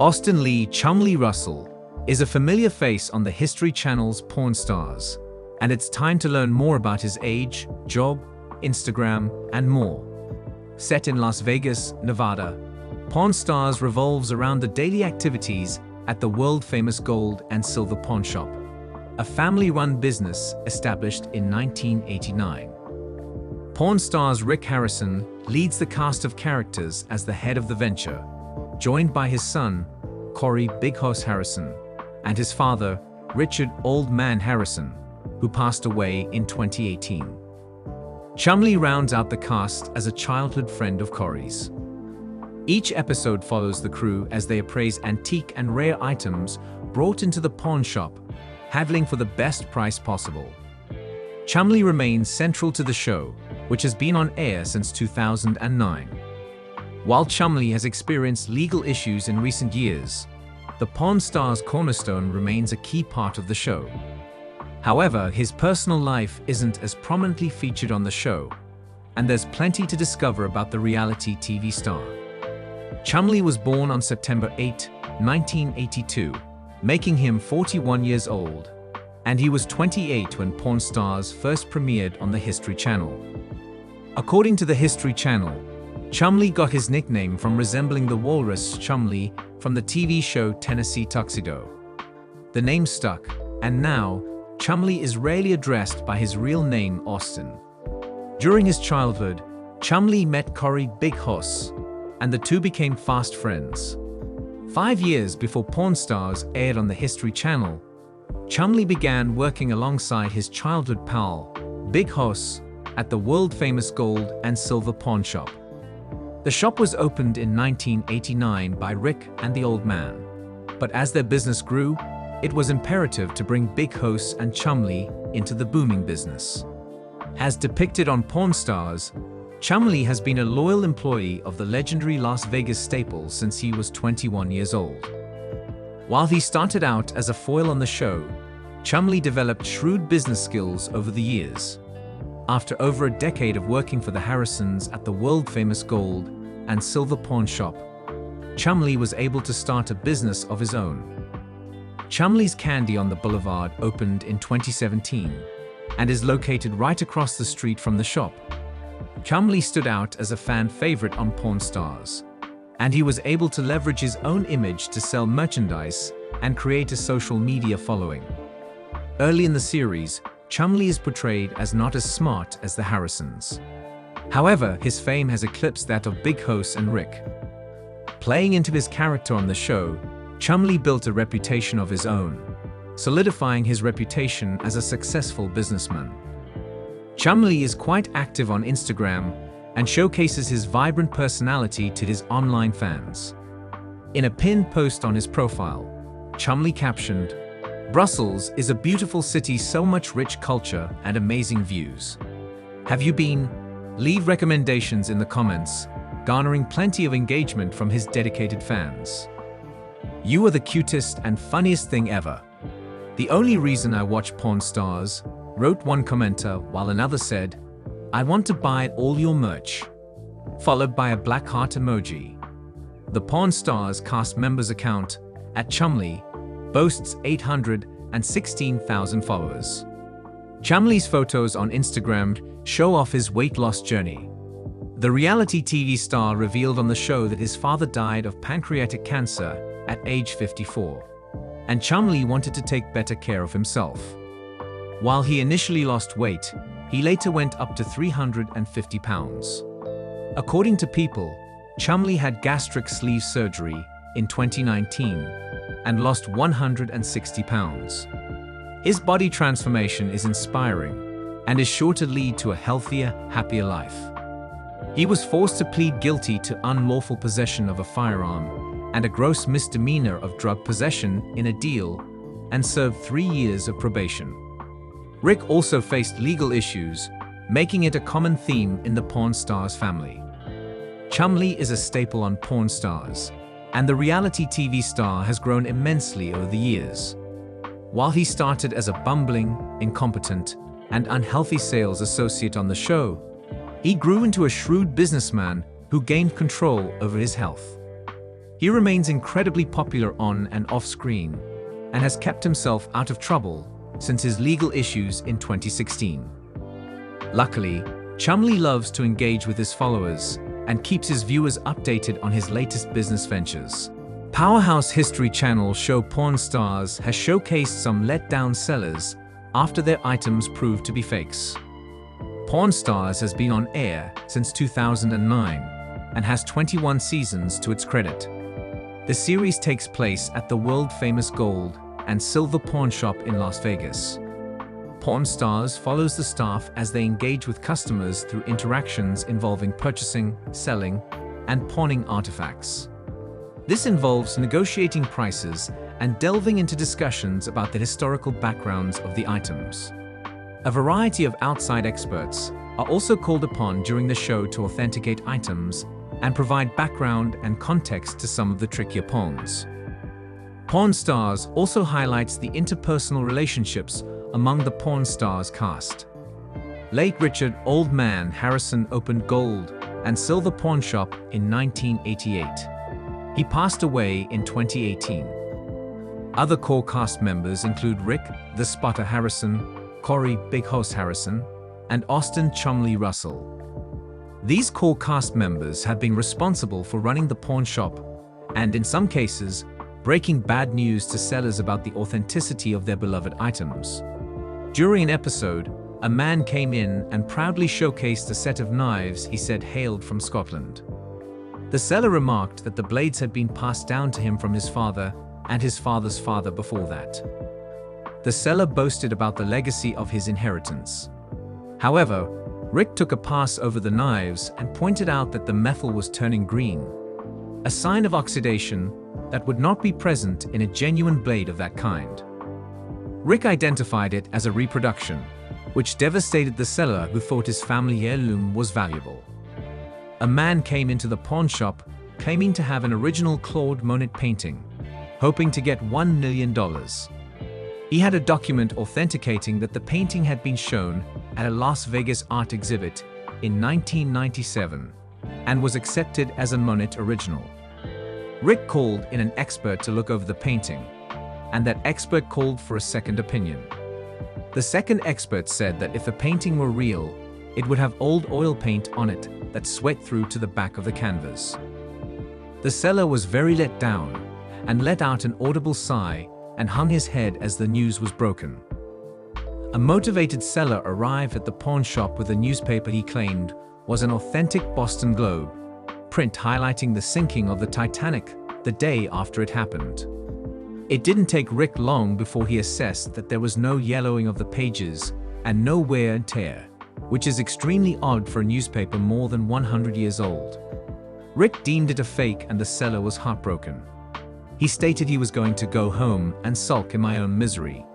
Austin Lee Chumlee Russell is a familiar face on the History Channel's Pawn Stars, and it's time to learn more about his age, job, Instagram, and more. Set in Las Vegas, Nevada, Pawn Stars revolves around the daily activities at the world-famous gold and silver pawn shop, a family-run business established in 1989. Pawn Stars Rick Harrison leads the cast of characters as the head of the venture, joined by his son, Corey Big Hoss Harrison, and his father, Richard Old Man Harrison, who passed away in 2018. Chumlee rounds out the cast as a childhood friend of Corey's. Each episode follows the crew as they appraise antique and rare items brought into the pawn shop, haggling for the best price possible. Chumlee remains central to the show, which has been on air since 2009. While Chumlee has experienced legal issues in recent years, the Pawn Stars cornerstone remains a key part of the show. However, his personal life isn't as prominently featured on the show, and there's plenty to discover about the reality TV star. Chumlee was born on September 8, 1982, making him 41 years old, and he was 28 when Pawn Stars first premiered on the History Channel. According to the History Channel, Chumlee got his nickname from resembling the walrus Chumlee from the TV show Tennessee Tuxedo. The name stuck, and now, Chumlee is rarely addressed by his real name, Austin. During his childhood, Chumlee met Corey Big Hoss, and the two became fast friends. 5 years before Pawn Stars aired on the History Channel, Chumlee began working alongside his childhood pal, Big Hoss, at the world-famous gold and silver pawn shop. The shop was opened in 1989 by Rick and the Old Man, but as their business grew, it was imperative to bring Big Hoss and Chumlee into the booming business. As depicted on Pawn Stars, Chumlee has been a loyal employee of the legendary Las Vegas staple since he was 21 years old. While he started out as a foil on the show, Chumlee developed shrewd business skills over the years. After over a decade of working for the Harrisons at the world-famous gold and silver pawn shop, Chumlee was able to start a business of his own. Chumlee's Candy on the Boulevard opened in 2017 and is located right across the street from the shop. Chumlee stood out as a fan favorite on Pawn Stars, and he was able to leverage his own image to sell merchandise and create a social media following. Early in the series, Chumlee is portrayed as not as smart as the Harrisons. However, his fame has eclipsed that of Big Hoss and Rick. Playing into his character on the show, Chumlee built a reputation of his own, solidifying his reputation as a successful businessman. Chumlee is quite active on Instagram and showcases his vibrant personality to his online fans. In a pinned post on his profile, Chumlee captioned, "Brussels is a beautiful city, so much rich culture and amazing views. Have you been? Leave recommendations in the comments," garnering plenty of engagement from his dedicated fans. "You are the cutest and funniest thing ever. The only reason I watch Pawn Stars," wrote one commenter, while another said, "I want to buy all your merch," followed by a black heart emoji. The Pawn Stars cast members account, at Chumlee, boasts 816,000 followers. Chumlee's photos on Instagram show off his weight loss journey. The reality TV star revealed on the show that his father died of pancreatic cancer at age 54, and Chumlee wanted to take better care of himself. While he initially lost weight, he later went up to 350 pounds. According to People, Chumlee had gastric sleeve surgery in 2019 and lost 160 pounds. His body transformation is inspiring and is sure to lead to a healthier, happier life. He was forced to plead guilty to unlawful possession of a firearm and a gross misdemeanor of drug possession in a deal, and served 3 years of probation. Rick also faced legal issues, making it a common theme in the Pawn Stars family. Chumlee is a staple on Pawn Stars, and the reality TV star has grown immensely over the years. While he started as a bumbling, incompetent, and unhealthy sales associate on the show, he grew into a shrewd businessman who gained control over his health. He remains incredibly popular on and off screen and has kept himself out of trouble since his legal issues in 2016. Luckily, Chumlee loves to engage with his followers and keeps his viewers updated on his latest business ventures. Powerhouse History Channel show Pawn Stars has showcased some let-down sellers after their items proved to be fakes. Pawn Stars has been on air since 2009 and has 21 seasons to its credit. The series takes place at the world-famous gold and silver pawn shop in Las Vegas. Pawn Stars follows the staff as they engage with customers through interactions involving purchasing, selling, and pawning artifacts. This involves negotiating prices and delving into discussions about the historical backgrounds of the items. A variety of outside experts are also called upon during the show to authenticate items and provide background and context to some of the trickier pawns. Pawn Stars also highlights the interpersonal relationships among the Pawn Stars cast. Late Richard "Old Man" Harrison opened gold and silver pawn shop in 1988. He passed away in 2018. Other core cast members include Rick "The Spotter" Harrison, Corey "Big Hoss" Harrison, and Austin "Chumlee" Russell. These core cast members have been responsible for running the pawn shop and, in some cases, breaking bad news to sellers about the authenticity of their beloved items. During an episode, a man came in and proudly showcased a set of knives he said hailed from Scotland. The seller remarked that the blades had been passed down to him from his father and his father's father before that. The seller boasted about the legacy of his inheritance. However, Rick took a pass over the knives and pointed out that the metal was turning green, a sign of oxidation that would not be present in a genuine blade of that kind. Rick identified it as a reproduction, which devastated the seller who thought his family heirloom was valuable. A man came into the pawn shop claiming to have an original Claude Monet painting, hoping to get $1 million. He had a document authenticating that the painting had been shown at a Las Vegas art exhibit in 1997 and was accepted as a Monet original. Rick called in an expert to look over the painting, and that expert called for a second opinion. The second expert said that if the painting were real, it would have old oil paint on it that sweat through to the back of the canvas. The seller was very let down and let out an audible sigh and hung his head as the news was broken. A motivated seller arrived at the pawn shop with a newspaper he claimed was an authentic Boston Globe print highlighting the sinking of the Titanic the day after it happened. It didn't take Rick long before he assessed that there was no yellowing of the pages and no wear and tear, which is extremely odd for a newspaper more than 100 years old. Rick deemed it a fake and the seller was heartbroken. He stated he was going to go home and sulk in my own misery.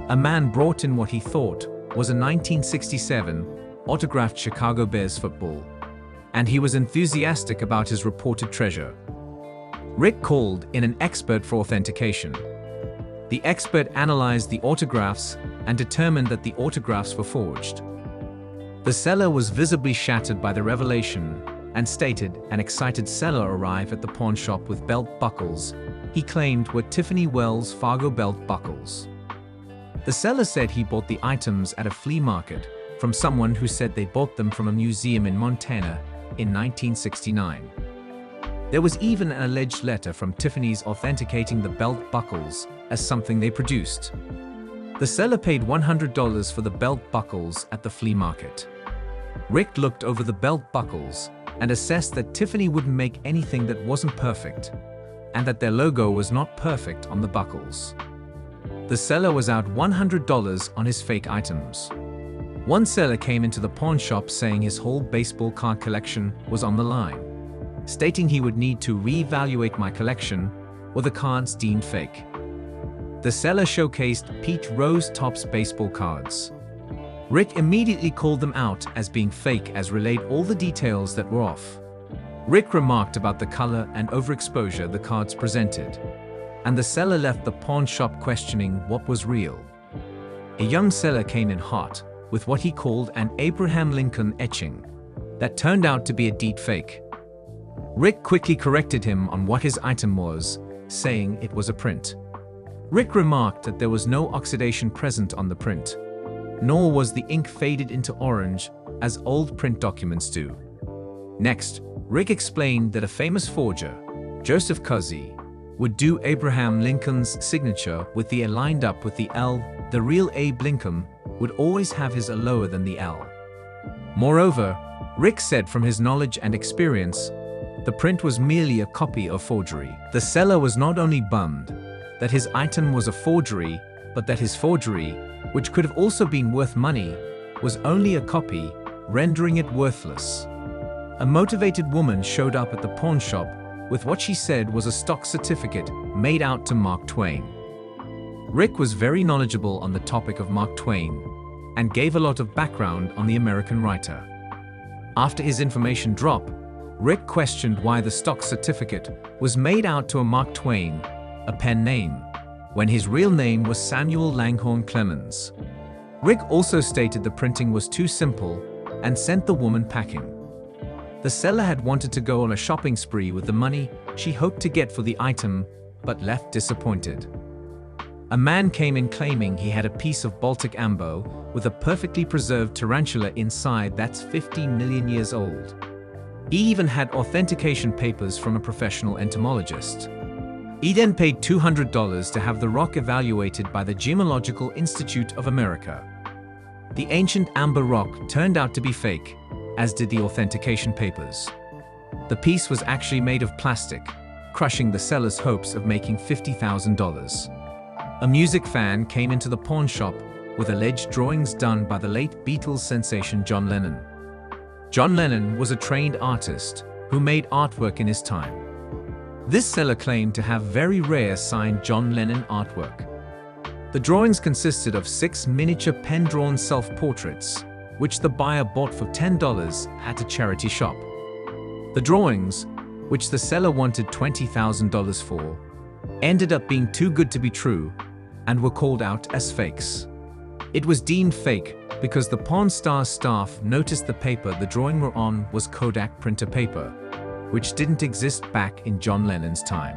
A man brought in what he thought was a 1967 autographed Chicago Bears football, and he was enthusiastic about his reported treasure. Rick called in an expert for authentication. The expert analyzed the autographs and determined that the autographs were forged. The seller was visibly shattered by the revelation and stated an excited seller arrived at the pawn shop with belt buckles he claimed were Tiffany Wells Fargo belt buckles. The seller said he bought the items at a flea market from someone who said they bought them from a museum in Montana in 1969. There was even an alleged letter from Tiffany's authenticating the belt buckles as something they produced. The seller paid $100 for the belt buckles at the flea market. Rick looked over the belt buckles and assessed that Tiffany wouldn't make anything that wasn't perfect, and that their logo was not perfect on the buckles. The seller was out $100 on his fake items. One seller came into the pawn shop saying his whole baseball card collection was on the line, stating he would need to reevaluate my collection or the cards deemed fake. The seller showcased Pete Rose Topps baseball cards. Rick immediately called them out as being fake as relayed all the details that were off. Rick remarked about the color and overexposure the cards presented, and the seller left the pawn shop questioning what was real. A young seller came in hot with what he called an Abraham Lincoln etching that turned out to be a deep fake. Rick quickly corrected him on what his item was, saying it was a print. Rick remarked that there was no oxidation present on the print, nor was the ink faded into orange as old print documents do. Next, Rick explained that a famous forger, Joseph Cozy, would do Abraham Lincoln's signature with the A lined up with the L. The real Abe Lincoln would always have his A lower than the L. Moreover, Rick said from his knowledge and experience, the print was merely a copy of forgery. The seller was not only bummed that his item was a forgery, but that his forgery, which could have also been worth money, was only a copy, rendering it worthless. A motivated woman showed up at the pawn shop with what she said was a stock certificate made out to Mark Twain. Rick was very knowledgeable on the topic of Mark Twain and gave a lot of background on the American writer. After his information drop, Rick questioned why the stock certificate was made out to a Mark Twain, a pen name, when his real name was Samuel Langhorne Clemens. Rick also stated the printing was too simple and sent the woman packing. The seller had wanted to go on a shopping spree with the money she hoped to get for the item, but left disappointed. A man came in claiming he had a piece of Baltic amber with a perfectly preserved tarantula inside that's 15 million years old. He even had authentication papers from a professional entomologist. He then paid $200 to have the rock evaluated by the Gemological Institute of America. The ancient amber rock turned out to be fake, as did the authentication papers. The piece was actually made of plastic, crushing the seller's hopes of making $50,000. A music fan came into the pawn shop with alleged drawings done by the late Beatles sensation John Lennon. John Lennon was a trained artist who made artwork in his time. This seller claimed to have very rare signed John Lennon artwork. The drawings consisted of 6 miniature pen-drawn self-portraits, which the buyer bought for $10 at a charity shop. The drawings, which the seller wanted $20,000 for, ended up being too good to be true and were called out as fakes. It was deemed fake because the Pawn Stars staff noticed the paper the drawing were on was Kodak printer paper, which didn't exist back in John Lennon's time.